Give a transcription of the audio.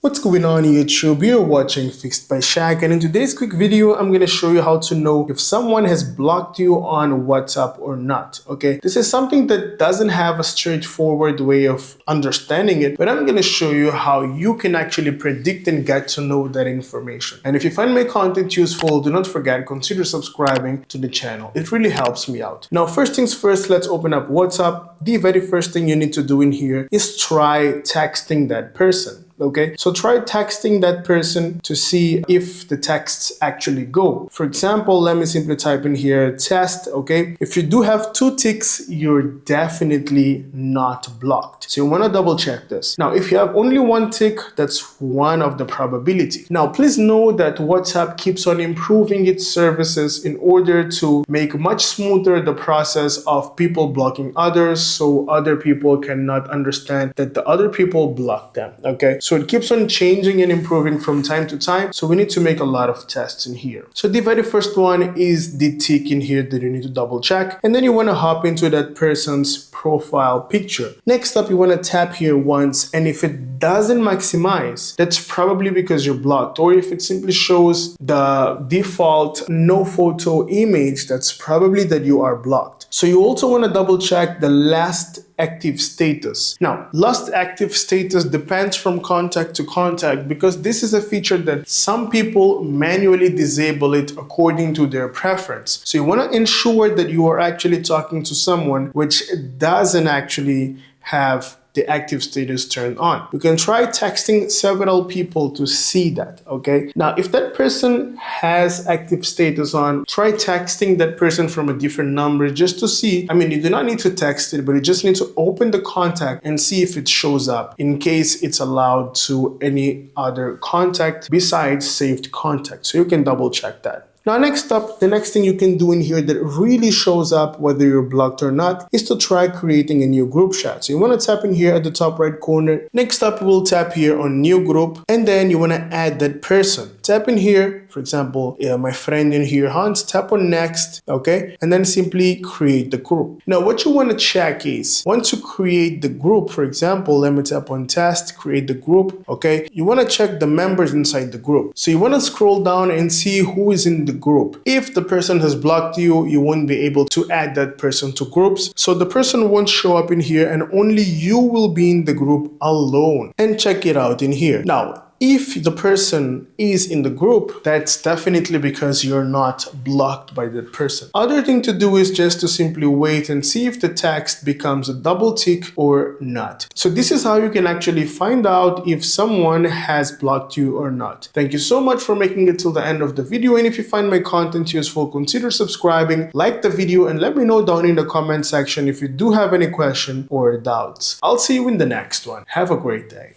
What's going on YouTube? You're watching Fixed by Shaq, and in today's quick video I'm going to show you how to know if someone has blocked you on WhatsApp or not. Okay, this is something that doesn't have a straightforward way of understanding it, but I'm going to show you how you can actually predict and get to know that information. And if you find my content useful, do not forget, consider subscribing to the channel. It really helps me out. Now, first things first, let's open up WhatsApp. The very first thing you need to do in here is try texting that person. Okay, so try texting that person to see if the texts actually go. For example, let me simply type in here test. Okay, if you do have 2 ticks, you're definitely not blocked. So you want to double check this. Now, if you have only 1 tick, that's one of the probability. Now, please know that WhatsApp keeps on improving its services in order to make much smoother the process of people blocking others, so other people cannot understand that the other people blocked them. Okay, so it keeps on changing and improving from time to time. So we need to make a lot of tests in here. So the very first one is the tick in here that you need to double check. And then you want to hop into that person's profile picture. Next up, you want to tap here once. And if it doesn't maximize, that's probably because you're blocked. Or if it simply shows the default no photo image, that's probably that you are blocked. So you also want to double check the last active status. Now, last active status depends from contact to contact because this is a feature that some people manually disable it according to their preference. So you want to ensure that you are actually talking to someone which doesn't actually have the active status turned on. You can try texting several people to see that, okay? Now, if that person has active status on, try texting that person from a different number just to see. I mean, you do not need to text it, but you just need to open the contact and see if it shows up in case it's allowed to any other contact besides saved contact. So you can double check that. Now, next up, the next thing you can do in here that really shows up whether you're blocked or not is to try creating a new group chat. So you want to tap in here at the top right corner. Next up, we'll tap here on new group, and then you want to add that person. Tap in here, for example, my friend in here, Hans, tap on next, okay? And then simply create the group. Now, what you want to check is, once you create the group, for example, let me tap on test, create the group, okay? You want to check the members inside the group. So you want to scroll down and see who is in the group. If the person has blocked you, you won't be able to add that person to groups. So the person won't show up in here and only you will be in the group alone. And check it out in here. Now, if the person is in the group, that's definitely because you're not blocked by that person. Other thing to do is just to simply wait and see if the text becomes a double tick or not. So this is how you can actually find out if someone has blocked you or not. Thank you so much for making it till the end of the video. And if you find my content useful, consider subscribing, like the video, and let me know down in the comment section if you do have any question or doubts. I'll see you in the next one. Have a great day.